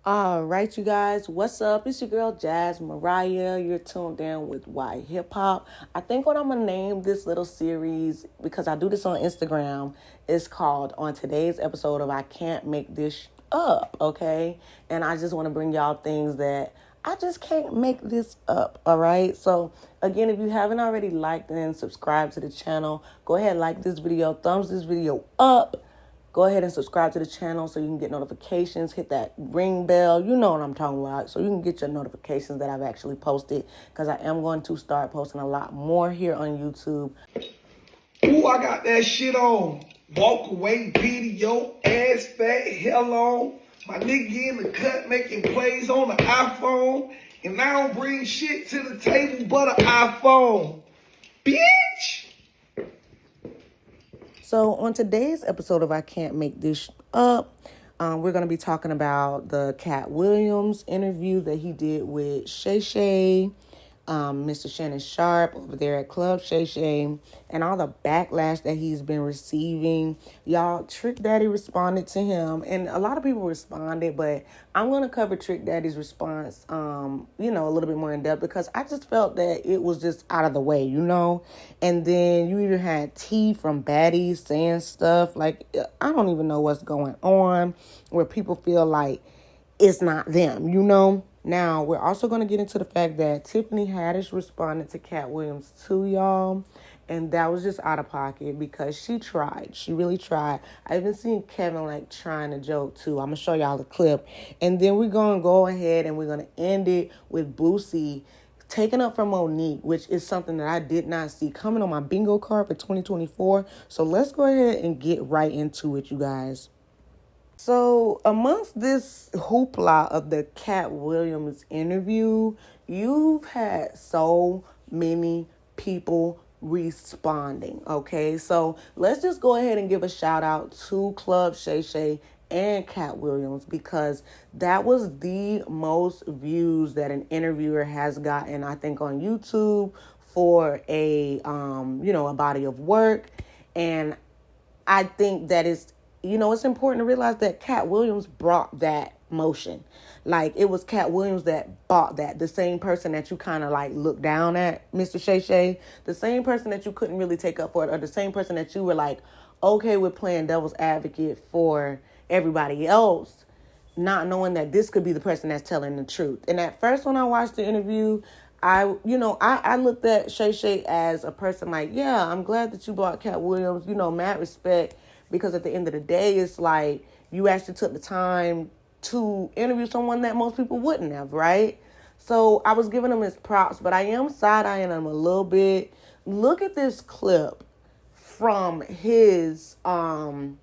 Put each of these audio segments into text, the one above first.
All right, you guys, what's up? It's your girl Jazz Mariah. You're tuned in with Why Hip Hop. I think what I'm gonna name this little series, because I do this on Instagram, is called On Today's Episode of I Can't Make This Up, okay? And I just want to bring y'all things that I just can't make this up, all right? So, again, if you haven't already liked and subscribed to the channel, go ahead and like this video, thumbs this video up. Go ahead and subscribe to the channel so you can get notifications. Hit that ring bell. You know what I'm talking about. So you can get your notifications that I've actually posted, because I am going to start posting a lot more here on YouTube. Ooh, I got that shit on. Walk away video, ass fat, hell on. My nigga in the cut making plays on the iPhone. And I don't bring shit to the table but an iPhone. Bitch! So on today's episode of I Can't Make This Up, we're going to be talking about the Katt Williams interview that he did with Shay Shay, Mr. Shannon Sharpe over there at Club Shay Shay, and all the backlash that he's been receiving. Y'all, Trick Daddy responded to him, and a lot of people responded, but I'm going to cover Trick Daddy's response, a little bit more in depth, because I just felt that it was just out of the way, and then you even had T from Baddies saying stuff like, I don't even know what's going on, where people feel like it's not them. Now, we're also going to get into the fact that Tiffany Haddish responded to Katt Williams too, y'all. And that was just out of pocket, because she tried. She really tried. I even seen Kevin trying to joke too. I'm going to show y'all the clip. And then we're going to go ahead and we're going to end it with Boosie taking up from Monique, which is something that I did not see coming on my bingo card for 2024. So let's go ahead and get right into it, you guys. So amongst this hoopla of the Katt Williams interview, you've had so many people responding, okay? So let's just go ahead and give a shout out to Club Shay Shay and Katt Williams, because that was the most views that an interviewer has gotten, I think, on YouTube for a body of work. And I think that it's important to realize that Katt Williams brought that motion. It was Katt Williams that bought that. The same person that you kind of look down at, Mr. Shay Shay. The same person that you couldn't really take up for it, or the same person that you were okay with playing devil's advocate for everybody else, not knowing that this could be the person that's telling the truth. And at first, when I watched the interview, I looked at Shay Shay as a person yeah, I'm glad that you brought Katt Williams, mad respect, because at the end of the day, it's you actually took the time to interview someone that most people wouldn't have, right? So I was giving him his props, but I am side-eyeing him a little bit. Look at this clip from his, I'm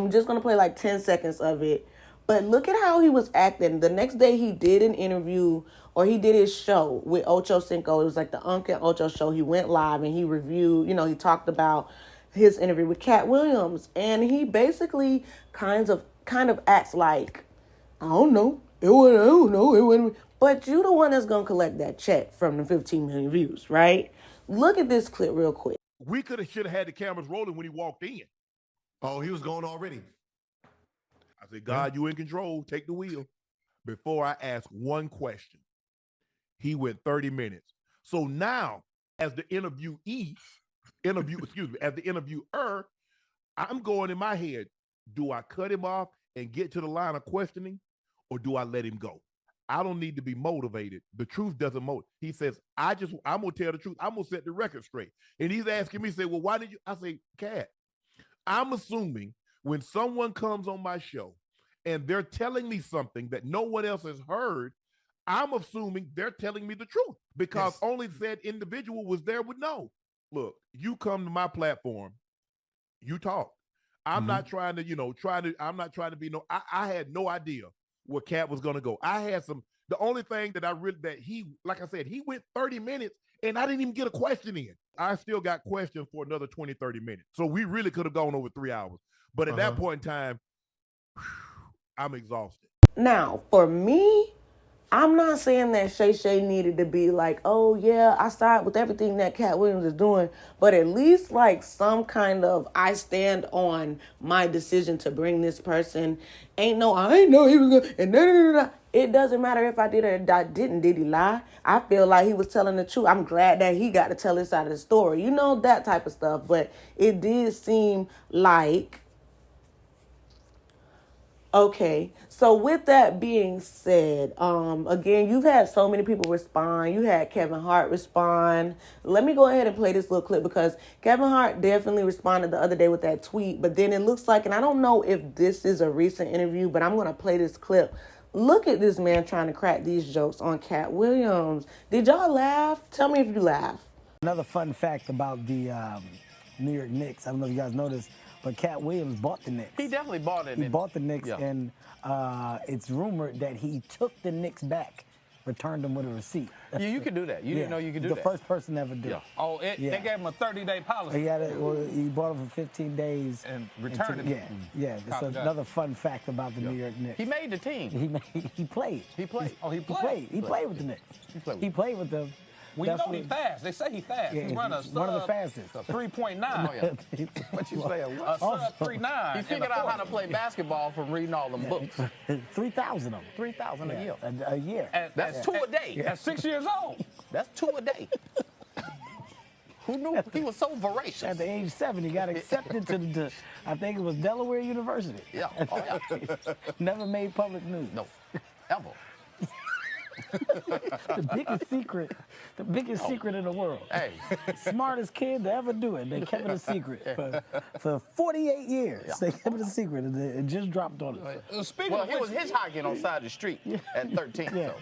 just going to play 10 seconds of it, but look at how he was acting. The next day he did an interview, or he did his show with Ocho Cinco. It was the Unc and Ocho show. He went live and he reviewed, he talked about his interview with Katt Williams, and he basically kind of acts like, I don't know, it wouldn't. But you the one that's gonna collect that check from the 15 million views, right? Look at this clip real quick. We should have had the cameras rolling when he walked in. Oh, he was going already. I said, God, you in control. Take the wheel. Before I ask one question, he went 30 minutes. So now, as the as the interviewer, I'm going in my head, do I cut him off and get to the line of questioning, or do I let him go? I don't need to be motivated. The truth doesn't motivate. He says, I'm going to tell the truth. I'm going to set the record straight. And he's asking me, well, why did you? I say, Katt, I'm assuming when someone comes on my show and they're telling me something that no one else has heard, I'm assuming they're telling me the truth, because only said individual was there would know. Look, you come to my platform, you talk. I'm not trying to, I'm not trying to be I had no idea where Katt was going to go. The only thing that like I said, he went 30 minutes and I didn't even get a question in. I still got questions for another 20, 30 minutes. So we really could have gone over 3 hours. But at that point in time, I'm exhausted. Now, for me, I'm not saying that Shay Shay needed to be like, oh yeah, I side with everything that Katt Williams is doing, but at least like some kind of I stand on my decision to bring this person. I ain't know he was gonna, and da. It doesn't matter if I did or I didn't. Did he lie? I feel like he was telling the truth. I'm glad that he got to tell his side of the story. You know, that type of stuff. But it did seem like, okay, so with that being said, again, you've had so many people respond. You had Kevin Hart respond. Let me go ahead and play this little clip because Kevin Hart definitely responded the other day with that tweet. But then it looks like, and I don't know if this is a recent interview, but I'm going to play this clip. Look at this man trying to crack these jokes on Katt Williams. Did y'all laugh? Tell me if you laugh. Another fun fact about the New York Knicks, I don't know if you guys noticed, but Katt Williams bought the Knicks. He definitely bought it. He bought the Knicks, yeah. And it's rumored that he took the Knicks back, returned them with a receipt. Yeah, you could do that. You didn't know you could do that. The first person to ever do it. Yeah. Oh, they gave him a 30-day policy. He bought it for 15 days. And returned it. Yeah. That's another fun fact about the New York Knicks. He made the team. He played. He played. Oh, he played? He played with the Knicks. He played with them. Well, you know he's fast. They say he's fast. Yeah, he run a one of the fastest. 3.9. Oh, yeah. What you say? A sub 3.9. He figured out how to play basketball from reading all them books. 3,000 of them. 3,000 a year. A year. That's 2 a day. At 6 years old. That's 2 a day. Who knew he was so voracious? At the age 7, he got accepted to I think it was Delaware University. Yeah. Oh, yeah. Never made public news. No. Ever. The biggest secret in the world. Hey. Smartest kid to ever do it. They kept it a secret for 48 years. Yeah. They kept it a secret, and it just dropped on us. He was hitchhiking on the side of the street at 13, so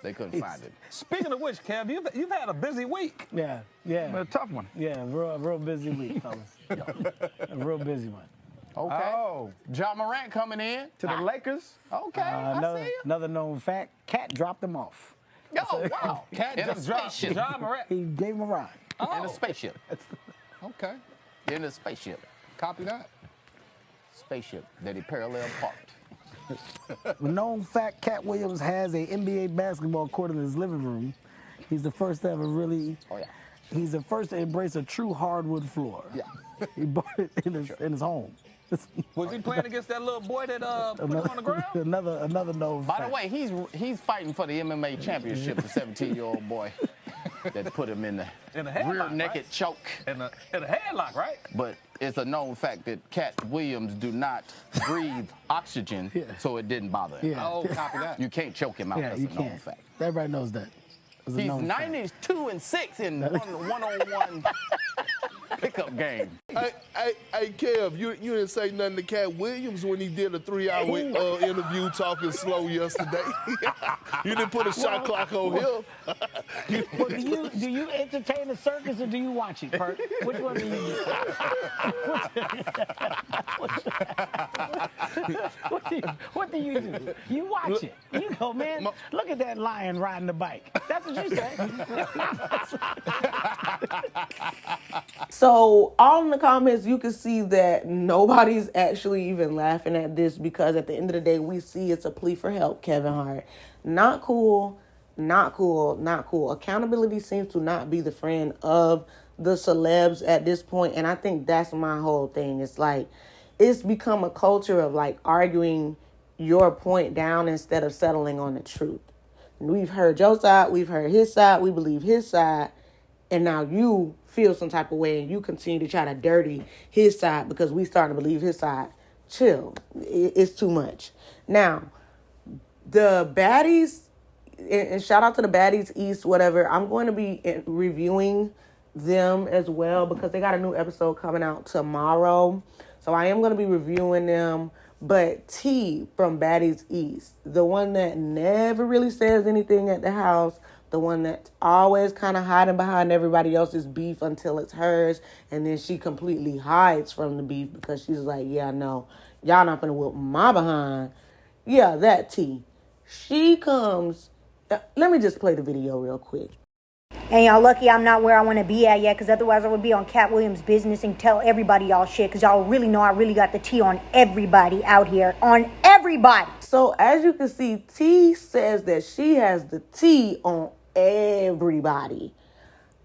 they couldn't find it. Speaking of which, Kev, you've had a busy week. Yeah. A tough one. Yeah, real busy week, fellas. A real busy one. Okay. Oh. John Morant coming in To the Lakers. Okay, I see you. Another known fact, Katt dropped him off. Oh, wow. Cat In a just dropped spaceship. John Morant. He gave him a ride. In a spaceship. Okay. In a spaceship. Copy that. Spaceship that he parallel parked. Known fact, Katt Williams has a NBA basketball court in his living room. He's the first to ever he's the first to embrace a true hardwood floor. Yeah. He bought it in his home. Was he playing against that little boy that put him on the ground? Another known fact. By the way, he's fighting for the MMA championship, the 17-year-old boy that put him in the headlock, rear naked right? choke. In a headlock, right? But it's a known fact that Katt Williams do not breathe oxygen, so it didn't bother him. Yeah. Oh, copy that. You can't choke him out. Yeah, That's you a known can't. fact. Everybody knows that. It's a He's known fact. 92-6 in one-on-one pickup game. Hey, Kev, you didn't say nothing to Katt Williams when he did a 3-hour interview talking slow yesterday. You didn't put a shot clock on him. Well, do you entertain the circus or do you watch it, Perk? Which one do you do? What do you do? You watch it. You go, man, look at that lion riding the bike. That's what you say. So all in the comments, you can see that nobody's actually even laughing at this because at the end of the day, we see it's a plea for help, Kevin Hart. Not cool, not cool, not cool. Accountability seems to not be the friend of the celebs at this point, and I think that's my whole thing. It's like, it's become a culture of like arguing your point down instead of settling on the truth. We've heard your side, we've heard his side, we believe his side, and now you feel some type of way and you continue to try to dirty his side because we starting to believe his side. Chill. It's too much. Now, the Baddies, and shout out to the Baddies East, whatever, I'm going to be reviewing them as well because they got a new episode coming out tomorrow. So I am going to be reviewing them. But T from Baddies East, the one that never really says anything at the house, the one that's always kind of hiding behind everybody else's beef until it's hers, and then she completely hides from the beef because she's like, yeah, no, y'all not gonna whoop my behind. Yeah, that T. She comes. Let me just play the video real quick. And y'all lucky I'm not where I want to be at yet, because otherwise I would be on Katt Williams' business and tell everybody y'all shit, because y'all really know I really got the tea on everybody out here. On everybody. So as you can see, T says that she has the T on everybody.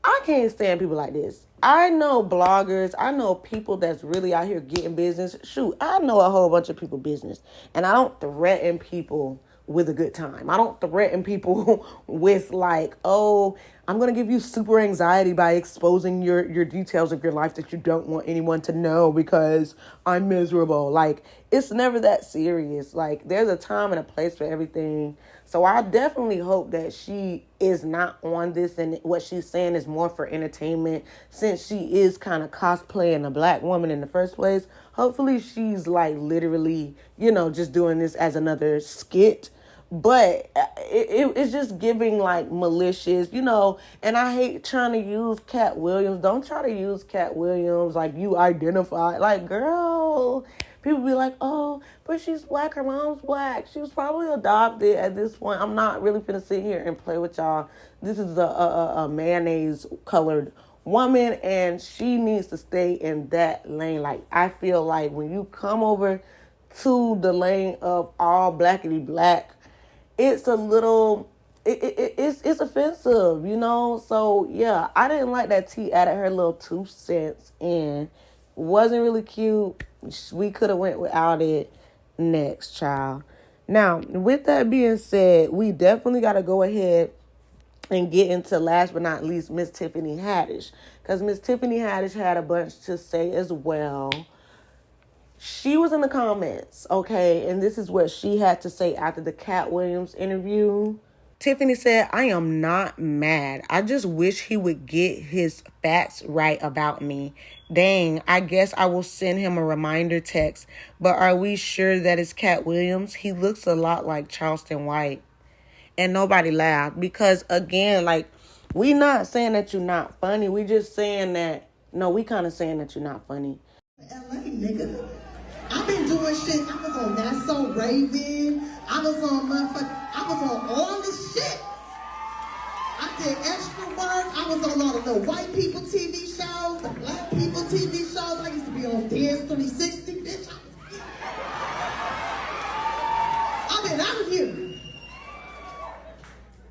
I can't stand people like this. I know bloggers. I know people that's really out here getting business. Shoot, I know a whole bunch of people business. And I don't threaten people with a good time. I don't threaten people with like, oh, I'm going to give you super anxiety by exposing your details of your life that you don't want anyone to know because I'm miserable. Like, it's never that serious. Like, there's a time and a place for everything. So I definitely hope that she is not on this and what she's saying is more for entertainment since she is kind of cosplaying a black woman in the first place. Hopefully she's like literally, just doing this as another skit. But it's just giving like malicious, and I hate trying to use Katt Williams. Don't try to use Katt Williams like you identify. Like, girl, people be like, oh, but she's black. Her mom's black. She was probably adopted at this point. I'm not really finna sit here and play with y'all. This is a mayonnaise colored woman, and she needs to stay in that lane. Like, I feel like when you come over to the lane of all blackity black, it's a little, it's offensive, So, yeah, I didn't like that T added her little 2 cents in. Wasn't really cute. We could have went without it. Next, child. Now, with that being said, we definitely got to go ahead and get into, last but not least, Miss Tiffany Haddish. Because Miss Tiffany Haddish had a bunch to say as well. She was in the comments, okay, and this is what she had to say after the Katt Williams interview. Tiffany said, I am not mad. I just wish he would get his facts right about me. Dang, I guess I will send him a reminder text. But are we sure that it's Katt Williams? He looks a lot like Charleston White. And nobody laughed because, again, like, we not saying that you're not funny. We just saying that, we kind of saying that you're not funny. LA, nigga. I've been doing shit. I was on That's So Raven. I was on all this shit. I did extra work. I was on all the white people TV shows, the black people TV shows. I used to be on Dance 360, bitch. I've been out here.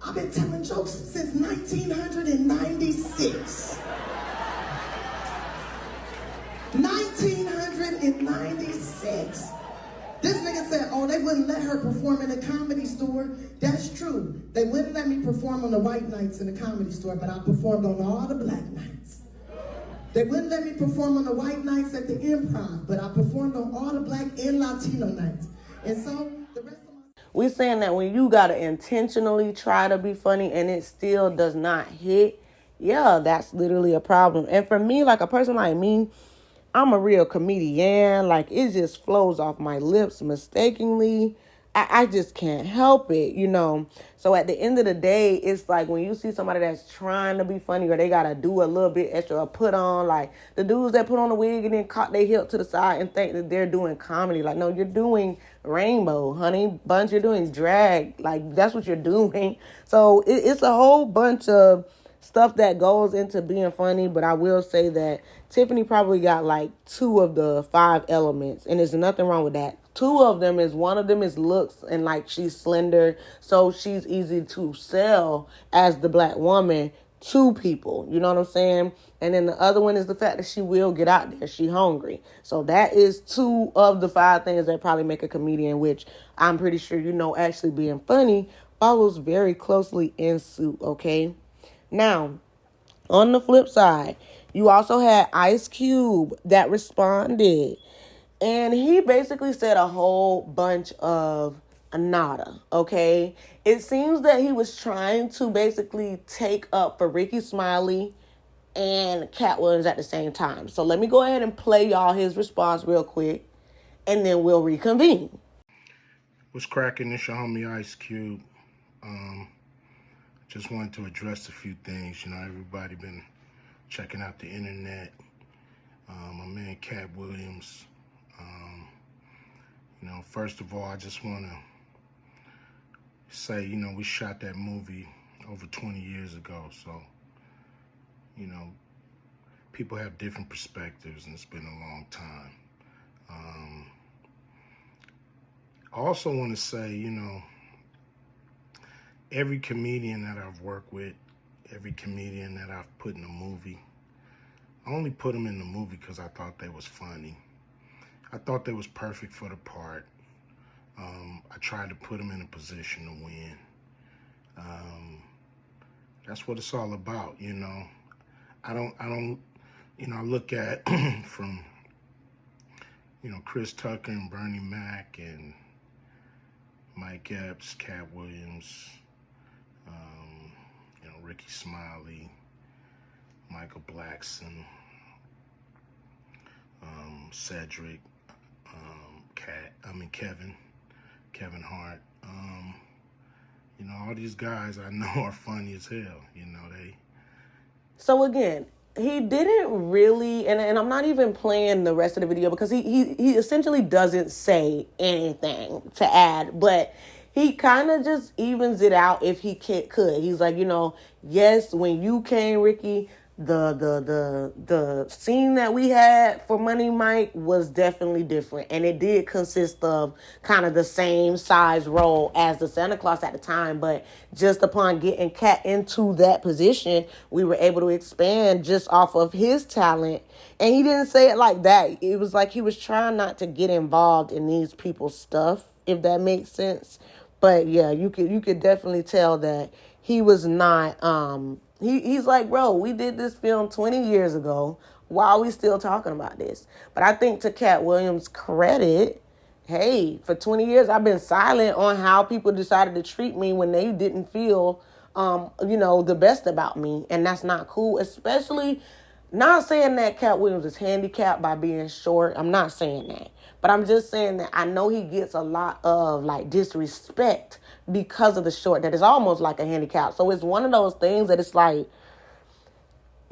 I've been telling jokes since 1996. 1996. This nigga said, oh, they wouldn't let her perform in a comedy store. That's true. They wouldn't let me perform on the white nights in the comedy store, but I performed on all the black nights. They wouldn't let me perform on the white nights at the Improv, but I performed on all the black and Latino nights. And so the rest of my... We're saying that when you gotta intentionally try to be funny and it still does not hit, yeah, that's literally a problem. And for me, like a person like me, I'm a real comedian. Like, it just flows off my lips mistakenly. I just can't help it, So at the end of the day, it's like when you see somebody that's trying to be funny or they got to do a little bit extra or put on, like the dudes that put on a wig and then cock their hip to the side and think that they're doing comedy. Like, no, you're doing rainbow, honey. Bunch, you're doing drag. Like, that's what you're doing. So it's a whole bunch of stuff that goes into being funny, but I will say that Tiffany probably got like 2 of the 5 elements, and there's nothing wrong with that. 2 of them is, one of them is looks, and like she's slender, so she's easy to sell as the black woman to people, you know what I'm saying? And then the other one is the fact that she will get out there, she hungry. So that is 2 of the 5 things that probably make a comedian, which I'm pretty sure actually being funny follows very closely in suit, okay? Now, on the flip side, you also had Ice Cube that responded. And he basically said a whole bunch of nada, okay? It seems that he was trying to basically take up for Ricky Smiley and Katt Williams at the same time. So let me go ahead and play y'all his response real quick, and then we'll reconvene. What's cracking? It's your homie Ice Cube. Just wanted to address a few things. Everybody been checking out the internet. My man Katt Williams. First of all, I just want to say, we shot that movie over 20 years ago. So, people have different perspectives, and it's been a long time. I also want to say, every comedian that I've worked with, every comedian that I've put in a movie, I only put them in the movie because I thought they was funny. I thought they was perfect for the part. I tried to put them in a position to win. That's what it's all about, I look at from, Chris Tucker and Bernie Mac and Mike Epps, Katt Williams, Ricky Smiley, Michael Blackson, Cedric, Kevin Hart. All these guys I know are funny as hell. They. So again, he didn't really, and I'm not even playing the rest of the video because he essentially doesn't say anything to add, but he kind of just evens it out if he could. He's like, yes, when you came, Ricky, the scene that we had for Money Mike was definitely different, and it did consist of kind of the same size role as the Santa Claus at the time, but just upon getting Katt into that position, we were able to expand just off of his talent. And he didn't say it like that. It was like he was trying not to get involved in these people's stuff, if that makes sense. But yeah, you could definitely tell that he was not. He's like, bro, we did this film 20 years ago. Why are we still talking about this? But I think to Katt Williams' credit, hey, for 20 years I've been silent on how people decided to treat me when they didn't feel, the best about me, and that's not cool. Especially, not saying that Katt Williams is handicapped by being short. I'm not saying that. But I'm just saying that I know he gets a lot of disrespect because of the short, that is almost like a handicap. So it's one of those things that it's like,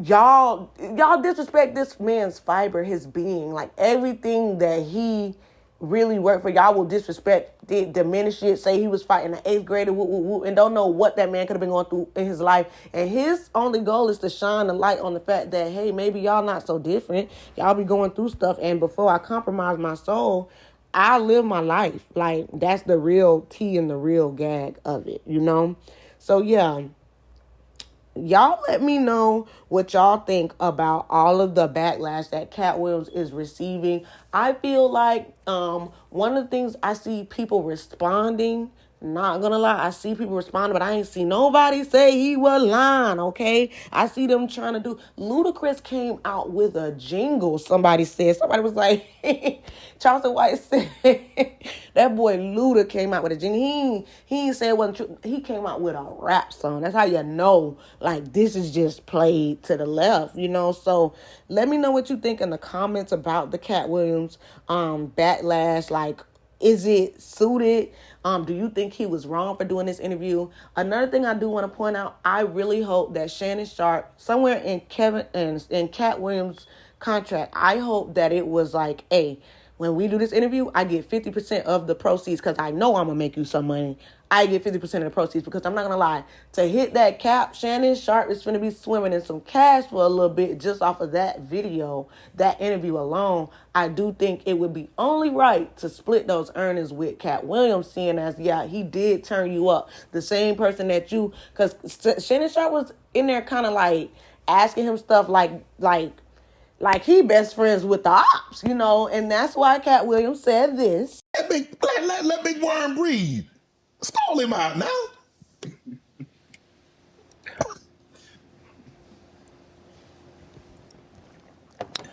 y'all disrespect this man's fiber, his being, like everything that he really worked for. Y'all will disrespect, diminish it, say he was fighting an 8th grader, and don't know what that man could have been going through in his life. And his only goal is to shine the light on the fact that, hey, maybe y'all not so different. Y'all be going through stuff, and before I compromise my soul, I live my life. Like, that's the real tea and the real gag of it, So yeah, y'all let me know what y'all think about all of the backlash that Katt Williams is receiving. I feel like one of the things I see people responding, not gonna lie, I see people responding, but I ain't see nobody say he was lying, okay? I see them trying to do. Ludacris came out with a jingle, somebody was like, Charleston White said, that boy Luda came out with a jingle. He ain't say it wasn't true. He came out with a rap song. That's how you know, this is just played to the left, So let me know what you think in the comments about the Katt Williams backlash. Is it suited? Do you think he was wrong for doing this interview? Another thing I do want to point out, I really hope that Shannon Sharpe, somewhere in Katt Williams' contract, I hope that it was like, hey, when we do this interview, I get 50% of the proceeds because I know I'm going to make you some money. I get 50% of the proceeds because I'm not going to lie. To hit that cap, Shannon Sharpe is going to be swimming in some cash for a little bit just off of that video, that interview alone. I do think it would be only right to split those earnings with Katt Williams, seeing as, yeah, he did turn you up. The same person that you, because Shannon Sharpe was in there kind of asking him stuff like he best friends with the ops, and that's why Katt Williams said this. Let Big Worm breathe. Stall him out now.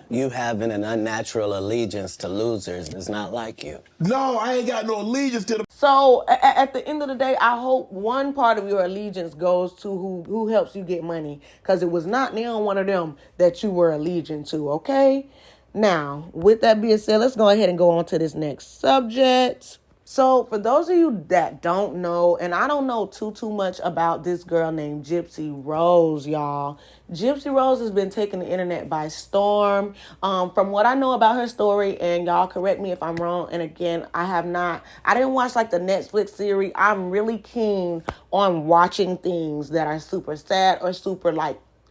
You having an unnatural allegiance to losers is not like you. No, I ain't got no allegiance to them. So at the end of the day, I hope one part of your allegiance goes to who helps you get money, because it was not near one of them that you were allegiant to, okay? Now, with that being said, let's go ahead and go on to this next subject. So for those of you that don't know, and I don't know too much about this girl named Gypsy Rose, y'all. Gypsy Rose has been taking the internet by storm. From what I know about her story, and y'all correct me if I'm wrong, and again, I didn't watch the Netflix series. I'm really keen on watching things that are super sad or super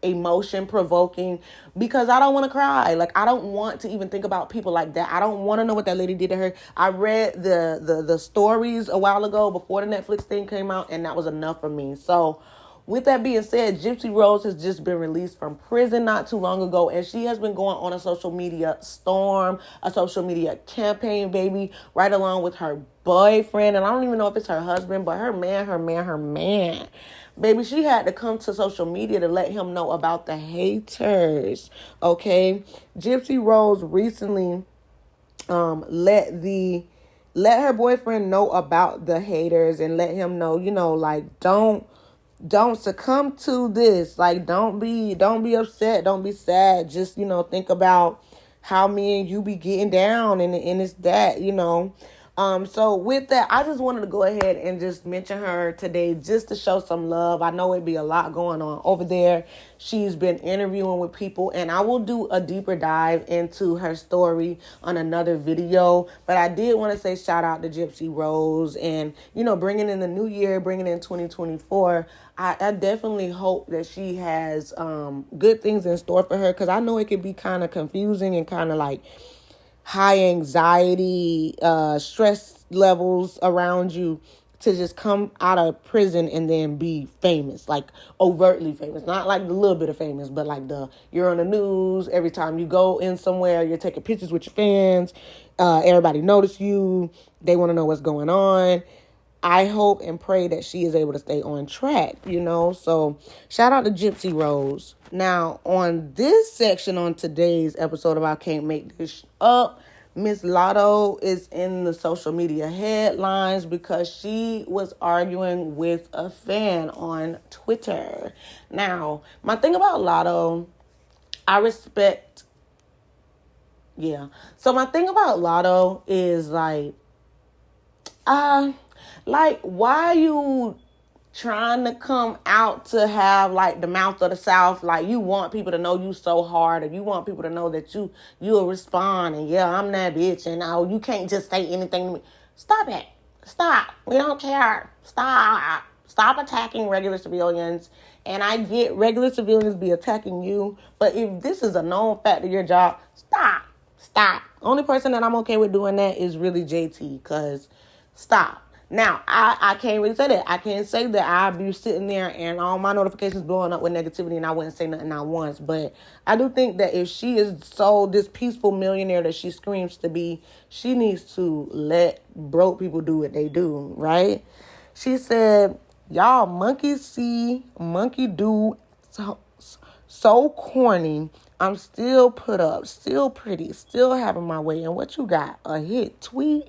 emotion provoking because I don't want to cry. Like, I don't want to even think about people like that. I don't want to know what that lady did to her. I read the stories a while ago before the Netflix thing came out, and that was enough for me. So with that being said, Gypsy Rose has just been released from prison not too long ago, and she has been going on a social media storm, a social media campaign, baby, right along with her boyfriend. And I don't even know if it's her husband, but her man. Baby, she had to come to social media to let him know about the haters, okay? Gypsy Rose recently let her boyfriend know about the haters and let him know, like, don't succumb to this. Like, don't be upset. Don't be sad. Just, think about how me and you be getting down and it's that, So with that, I just wanted to go ahead and just mention her today just to show some love. I know it'd be a lot going on over there. She's been interviewing with people, and I will do a deeper dive into her story on another video. But I did want to say shout out to Gypsy Rose and, bringing in the new year, bringing in 2024. I definitely hope that she has good things in store for her, because I know it could be kind of confusing and kind of like high anxiety, stress levels around you to just come out of prison and then be famous, like overtly famous, not like a little bit of famous, but like you're on the news every time you go in somewhere, you're taking pictures with your fans, everybody notice you, they want to know what's going on. I hope and pray that she is able to stay on track, So shout out to Gypsy Rose. Now, on this section on today's episode of I Can't Make This Up, Miss Latto is in the social media headlines because she was arguing with a fan on Twitter. Now, my thing about Latto, I respect. Yeah. So my thing about Latto is like, why you trying to come out to have like the mouth of the South? Like, you want people to know you so hard, and you want people to know that you'll respond, and yeah, I'm that bitch, and you can't just say anything to me. Stop it. Stop. We don't care. Stop attacking regular civilians. And I get regular civilians be attacking you, but if this is a known fact of your job, stop. Only person that I'm okay with doing that is really JT, because stop. Now, I can't really say that. I can't say that I'd be sitting there and all my notifications blowing up with negativity and I wouldn't say nothing not once. But I do think that if she is this peaceful millionaire that she screams to be, she needs to let broke people do what they do, right? She said, y'all monkeys see, monkey do, so corny. I'm still put up, still pretty, still having my way. And what you got? A hit tweet?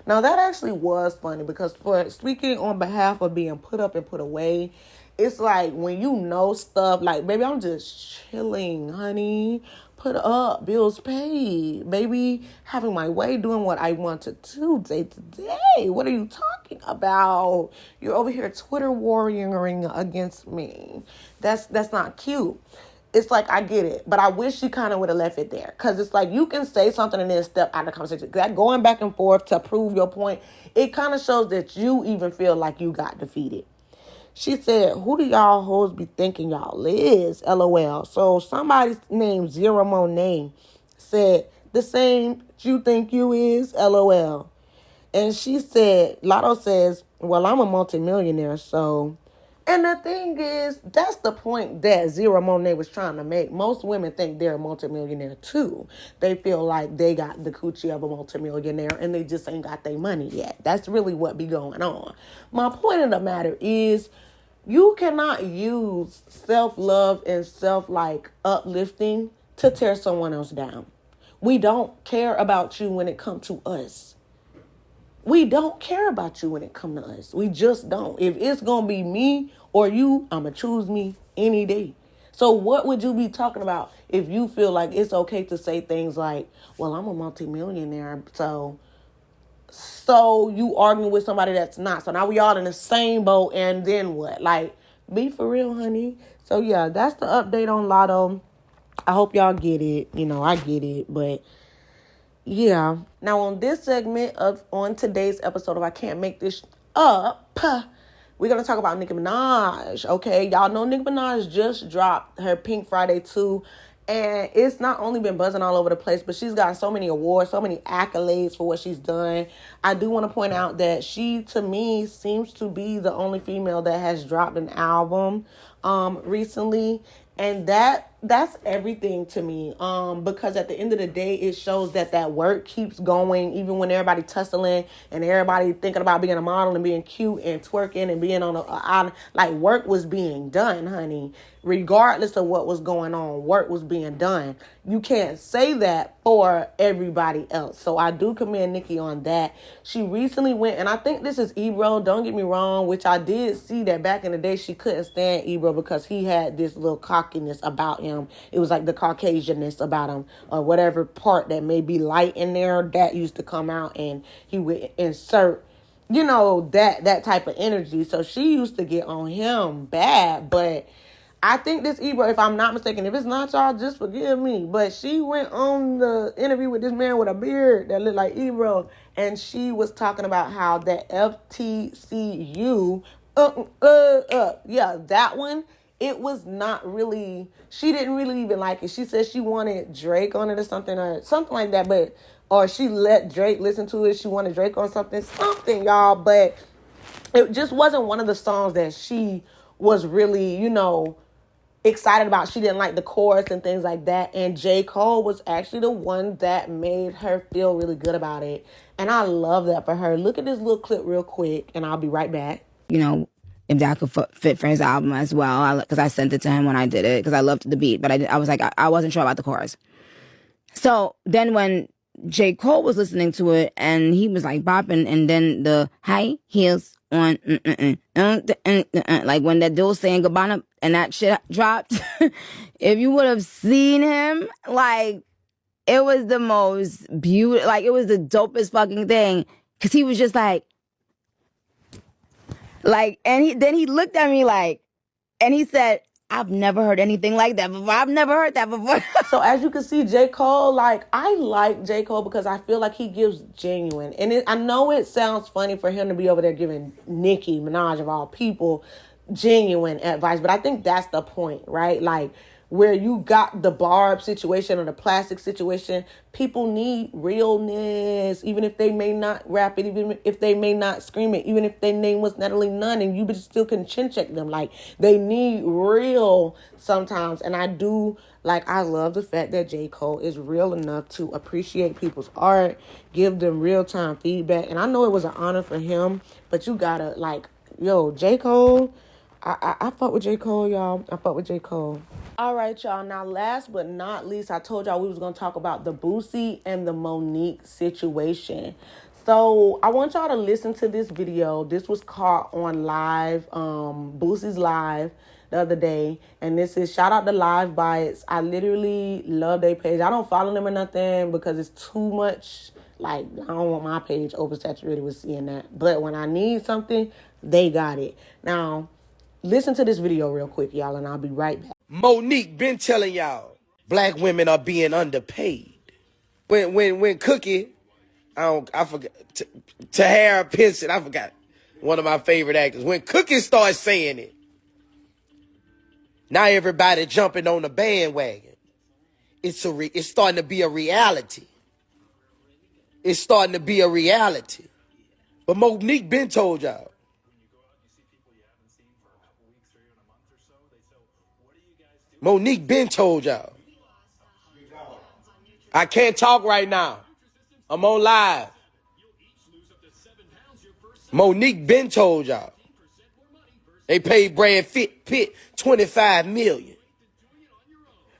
Now, that actually was funny, because for speaking on behalf of being put up and put away, it's like when you know stuff, like, baby, I'm just chilling, honey. Put up, bills paid. Baby, having my way, doing what I want to do day to day. What are you talking about? You're over here Twitter warrioring against me. That's not cute. It's like, I get it, but I wish she kind of would have left it there. Because it's like, you can say something and then step out of the conversation. That going back and forth to prove your point, it kind of shows that you even feel like you got defeated. She said, who do y'all hoes be thinking y'all is? LOL. So somebody named Zero Monet said, the same you think you is? LOL. And she said, Latto says, well, I'm a multimillionaire, so... And the thing is, that's the point that Zero Monet was trying to make. Most women think they're a multimillionaire too. They feel like they got the coochie of a multimillionaire and they just ain't got their money yet. That's really what be going on. My point of the matter is, you cannot use self-love and uplifting to tear someone else down. We don't care about you when it comes to us. We don't care about you when it comes to us. We just don't. If it's going to be me or you, I'm going to choose me any day. So what would you be talking about if you feel like it's okay to say things like, well, I'm a multimillionaire, so you arguing with somebody that's not. So now we all in the same boat, and then what? Like, be for real, honey. So yeah, that's the update on Latto. I hope y'all get it. I get it, but... yeah. Now, on this segment on today's episode of I Can't Make This Up, we're going to talk about Nicki Minaj, okay? Y'all know Nicki Minaj just dropped her Pink Friday 2, and it's not only been buzzing all over the place, but she's got so many awards, so many accolades for what she's done. I do want to point out that she, to me, seems to be the only female that has dropped an album recently. And that's everything to me, because at the end of the day, it shows that work keeps going, even when everybody tussling and everybody thinking about being a model and being cute and twerking and being on like work was being done, honey. Regardless of what was going on, work was being done. You can't say that for everybody else. So I do commend Nicki on that. She recently went, and I think this is Ebro, don't get me wrong, which I did see that back in the day she couldn't stand Ebro because he had this little cockiness about him. It was like the Caucasianness about him, or whatever part that may be light in there that used to come out, and he would insert, you know, that type of energy. So she used to get on him bad, but I think this Ebro, if I'm not mistaken, if it's not y'all, just forgive me, but she went on the interview with this man with a beard that looked like Ebro, and she was talking about how that FTCU, yeah, that one, it was not really, she didn't really even like it. She said she wanted Drake on it or something like that, but, or she let Drake listen to it. She wanted Drake on something, y'all, but it just wasn't one of the songs that she was really, you know, excited about. She didn't like the chorus and things like that. And Jcole was actually the one that made her feel really good about it. And I love that for her. Look at this little clip real quick, and I'll be right back. You know, if that could fit for his album as well, because I sent it to him when I did it, because I loved the beat, but I was like, I wasn't sure about the chorus. So then when J. Cole was listening to it, and he was like bopping, and then the high heels on, like when that dude was saying Gabbana and that shit dropped, if you would have seen him, like, it was the most beautiful, like, it was the dopest fucking thing, because he was just like, and then he looked at me like, and he said, I've never heard anything like that before. I've never heard that before. So as you can see, J. Cole, like, I like J. Cole because I feel like he gives genuine. And I know it sounds funny for him to be over there giving Nicki Minaj, of all people, genuine advice. But I think that's the point, right? Like, where you got the Barb situation or the plastic situation, people need realness, even if they may not rap it, even if they may not scream it, even if their name was Natalie Nunn, and you still can chin check them. Like, they need real sometimes. And I love the fact that J. Cole is real enough to appreciate people's art, give them real-time feedback. And I know it was an honor for him, but you gotta, like, yo, J. Cole, I fuck with J. Cole, y'all. I fuck with J. Cole. All right, y'all. Now, last but not least, I told y'all we was going to talk about the Boosie and the Monique situation. So I want y'all to listen to this video. This was caught on live, Boosie's live the other day. And this is shout out to Live Bites. I literally love their page. I don't follow them or nothing because it's too much. Like, I don't want my page oversaturated with seeing that. But when I need something, they got it. Now, listen to this video real quick, y'all, and I'll be right back. Monique been telling y'all black women are being underpaid. When Cookie, I forgot, Tahara Pinson, I forgot, one of my favorite actors. When Cookie starts saying it, now everybody jumping on the bandwagon. It's starting to be a reality. It's starting to be a reality. But Monique been told y'all. Monique been told y'all. I can't talk right now. I'm on live. Monique been told y'all. They paid Brad Pitt $25 million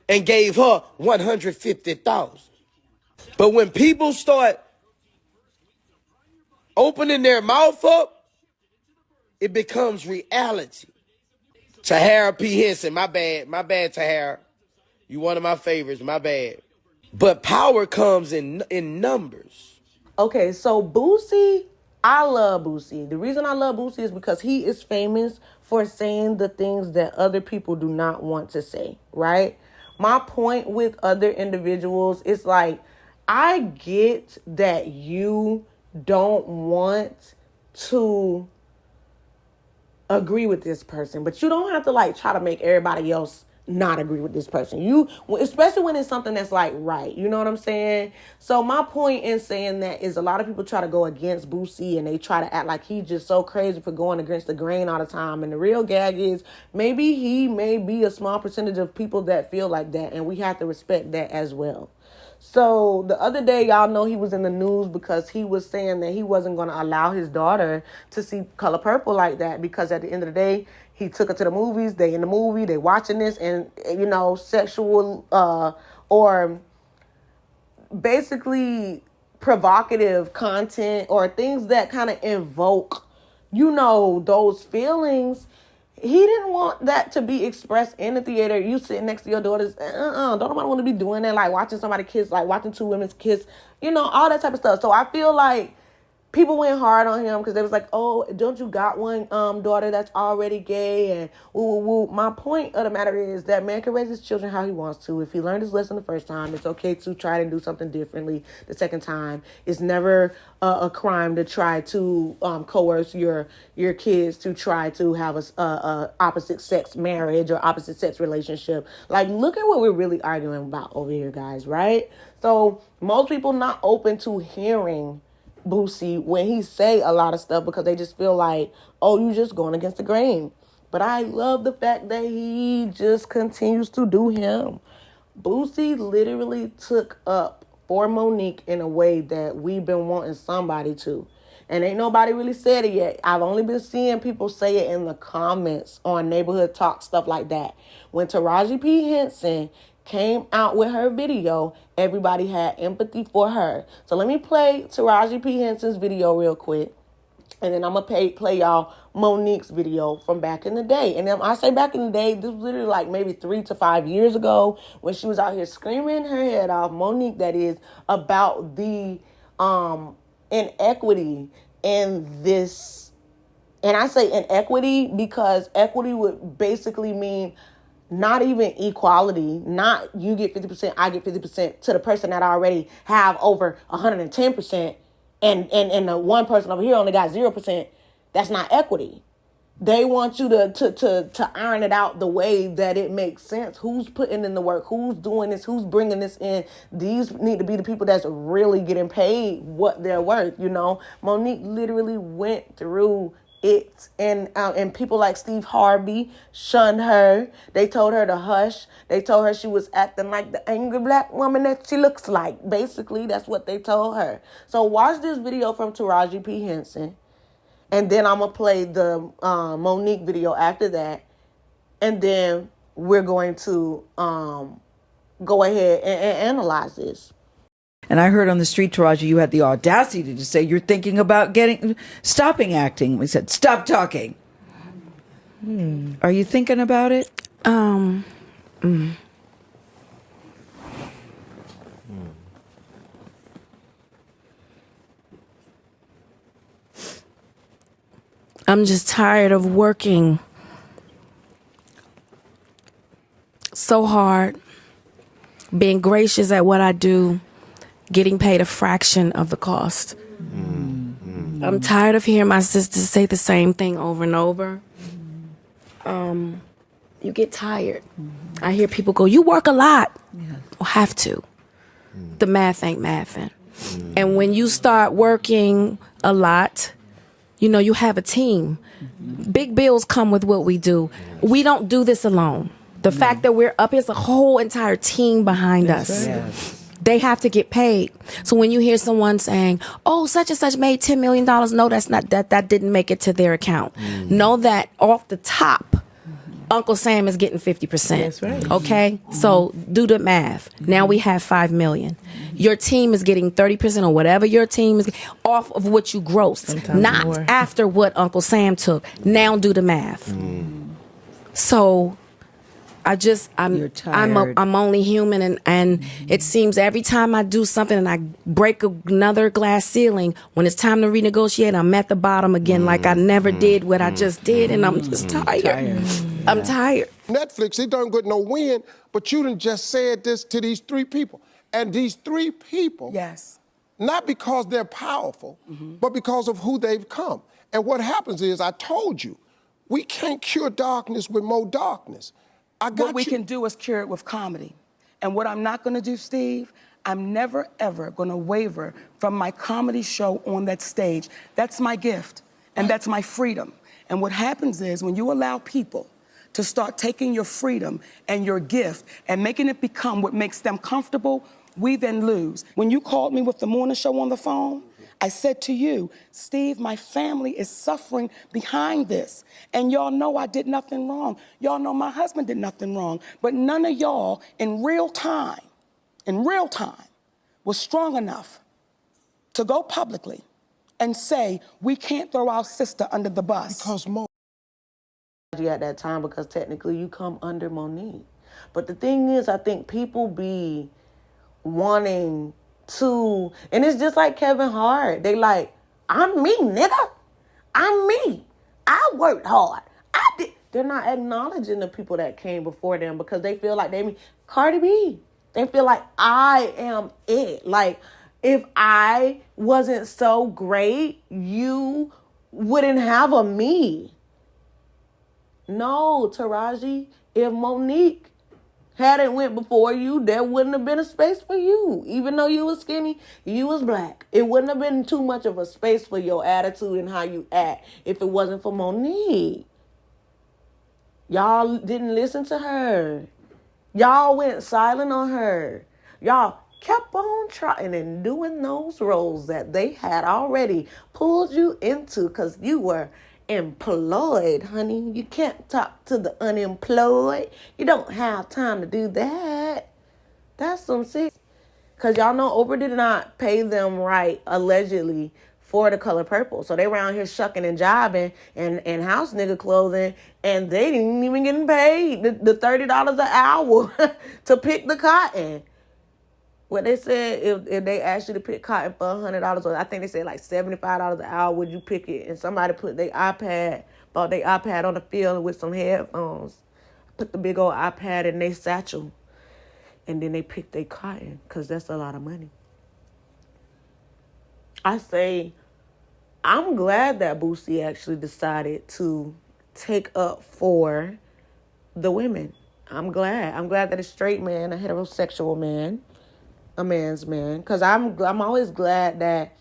and gave her $150,000. But when people start opening their mouth up, it becomes reality. Tahara P. Henson, my bad, Tahara. You one of my favorites, my bad. But power comes in numbers. Okay, so Boosie, I love Boosie. The reason I love Boosie is because he is famous for saying the things that other people do not want to say, right? My point with other individuals is like, I get that you don't want to agree with this person, but you don't have to like try to make everybody else not agree with this person. You, especially when it's something that's like right, you know what I'm saying? So my point in saying that is a lot of people try to go against Boosie and they try to act like he's just so crazy for going against the grain all the time. And the real gag is maybe he may be a small percentage of people that feel like that, and we have to respect that as well. So the other day, y'all know he was in the news because he was saying that he wasn't going to allow his daughter to see Color Purple like that, because at the end of the day, he took her to the movies. They in the movie, they watching this, and, you know, sexual or basically provocative content or things that kind of invoke, you know, those feelings. He didn't want that to be expressed in the theater. You sitting next to your daughters. Don't nobody want to be doing that. Like watching somebody kiss, like watching two women kiss, you know, all that type of stuff. So I feel like people went hard on him because they was like, oh, don't you got one daughter that's already gay? And woo, woo, woo. My point of the matter is that man can raise his children how he wants to. If he learned his lesson the first time, it's okay to try to do something differently the second time. It's never a crime to try to coerce your kids to try to have a opposite sex marriage or opposite sex relationship. Like, look at what we're really arguing about over here, guys, right? So most people not open to hearing Boosie when he say a lot of stuff because they just feel like, oh, you just going against the grain. But I love the fact that he just continues to do him. Boosie literally took up for Monique in a way that we've been wanting somebody to. And ain't nobody really said it yet. I've only been seeing people say it in the comments on Neighborhood Talk, stuff like that. When Taraji P. Henson came out with her video, everybody had empathy for her. So let me play Taraji P. Henson's video real quick. And then I'm going to play y'all Monique's video from back in the day. And then I say back in the day, this was literally like maybe 3 to 5 years ago when she was out here screaming her head off, Monique that is, about the inequity in this. And I say inequity because equity would basically mean not even equality, not you get 50%, I get 50% to the person that already have over 110%, and the one person over here only got 0%. That's not equity. They want you to iron it out the way that it makes sense. Who's putting in the work? Who's doing this? Who's bringing this in? These need to be the people that's really getting paid what they're worth, you know? Monique literally went through it, and people like Steve Harvey shunned her. They told her to hush. They told her she was acting like the angry black woman that she looks like. Basically, that's what they told her. So watch this video from Taraji P. Henson, and then I'm going to play the Monique video after that, and then we're going to go ahead and analyze this. And I heard on the street, Taraji, you had the audacity to say you're thinking about stopping acting. We said, stop talking. Are you thinking about it? I'm just tired of working so hard, being gracious at what I do, getting paid a fraction of the cost. I'm tired of hearing my sisters say the same thing over and over. You get tired. I hear people go, you work a lot. Well, have to. The math ain't mathing. And when you start working a lot, you know, you have a team. Big bills come with what we do. We don't do this alone. The fact that we're up, there's a whole entire team behind us. Yes. They have to get paid. So when you hear someone saying, oh, such and such made $10 million, no, that's not, that didn't make it to their account. Know that off the top, Uncle Sam is getting 50%. That's right. Okay? So do the math. Now we have $5 million. Your team is getting 30% or whatever your team is off of what you grossed. Sometimes not more. After what Uncle Sam took. Now do the math. So I'm only human, and it seems every time I do something and I break another glass ceiling, when it's time to renegotiate, I'm at the bottom again, like I never did what I just did, and I'm just tired. I'm tired. Netflix, they don't get no win, but you done just said this to these 3 people. And these 3 people, not because they're powerful, but because of who they've come. And what happens is, I told you, We can't cure darkness with more darkness. What we can do is cure it with comedy. And what I'm not gonna do, Steve, I'm never, ever gonna waver from my comedy show on that stage. That's my gift, and that's my freedom. And what happens is when you allow people to start taking your freedom and your gift and making it become what makes them comfortable, we then lose. When you called me with the morning show on the phone, I said to you, Steve, my family is suffering behind this. And y'all know I did nothing wrong. Y'all know my husband did nothing wrong. But none of y'all in real time, was strong enough to go publicly and say, we can't throw our sister under the bus. Because at that time, because technically you come under Monique. But the thing is, I think people be wanting to, and it's just like Kevin Hart. They like, I'm me, nigga. I'm me. I worked hard. I did. They're not acknowledging the people that came before them because they feel like Cardi B. They feel like I am it. Like, if I wasn't so great, you wouldn't have a me. No, Taraji, if Monique hadn't went before you, there wouldn't have been a space for you. Even though you was skinny, you was black. It wouldn't have been too much of a space for your attitude and how you act if it wasn't for Monique. Y'all didn't listen to her. Y'all went silent on her. Y'all kept on trying and doing those roles that they had already pulled you into because you were employed, honey. You can't talk to the unemployed. You don't have time to do that. That's some shit. Because y'all know Oprah did not pay them right, allegedly, for The Color Purple. So they were out here shucking and jiving and house nigga clothing, and they didn't even get paid the $30 an hour to pick the cotton. What they said, if they asked you to pick cotton for $100, or I think they said like $75 an hour, would you pick it? And somebody put their iPad, bought their iPad on the field with some headphones, put the big old iPad in their satchel, and then they picked their cotton, because that's a lot of money. I say, I'm glad that Boosie actually decided to take up for the women. I'm glad. I'm glad that a straight man, a heterosexual man, a man's man, because I'm always glad that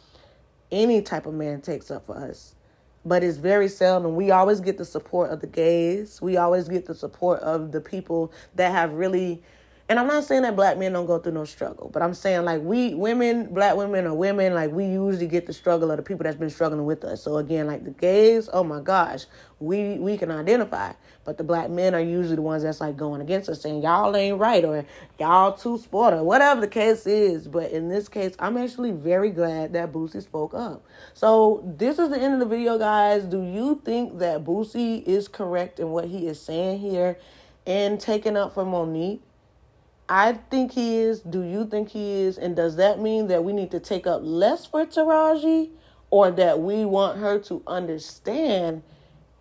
any type of man takes up for us. But it's very seldom. We always get the support of the gays. We always get the support of the people that have really, and I'm not saying that black men don't go through no struggle, but I'm saying like we women, black women or women, like we usually get the struggle of the people that's been struggling with us. So again, like the gays, oh my gosh, we can identify. But the black men are usually the ones that's like going against us, saying y'all ain't right or y'all too sport or whatever the case is. But in this case, I'm actually very glad that Boosie spoke up. So this is the end of the video, guys. Do you think that Boosie is correct in what he is saying here and taking up for Monique? I think he is. Do you think he is? And does that mean that we need to take up less for Taraji, or that we want her to understand,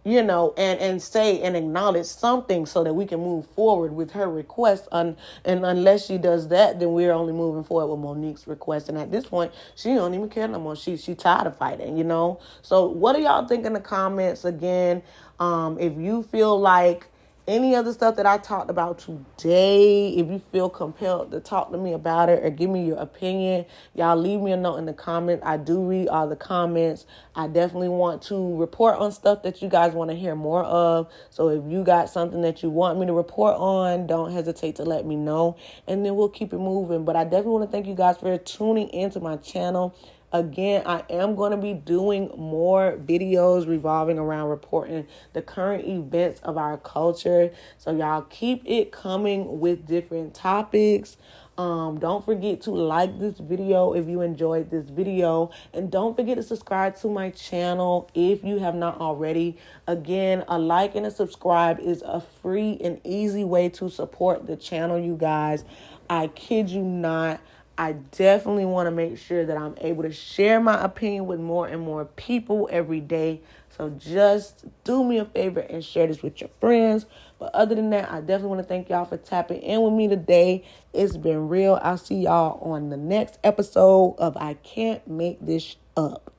you know, and say and acknowledge something so that we can move forward with her request? And unless she does that, then we're only moving forward with Monique's request. And at this point, she don't even care no more. She tired of fighting, you know? So what do y'all think in the comments? Again, if you feel like any other stuff that I talked about today, if you feel compelled to talk to me about it or give me your opinion, y'all leave me a note in the comments. I do read all the comments. I definitely want to report on stuff that you guys want to hear more of. So if you got something that you want me to report on, don't hesitate to let me know, and then we'll keep it moving. But I definitely want to thank you guys for tuning into my channel. Again, I am going to be doing more videos revolving around reporting the current events of our culture. So y'all keep it coming with different topics. Don't forget to like this video if you enjoyed this video. And don't forget to subscribe to my channel if you have not already. Again, a like and a subscribe is a free and easy way to support the channel, you guys. I kid you not. I definitely want to make sure that I'm able to share my opinion with more and more people every day. So just do me a favor and share this with your friends. But other than that, I definitely want to thank y'all for tapping in with me today. It's been real. I'll see y'all on the next episode of I Can't Make This Up.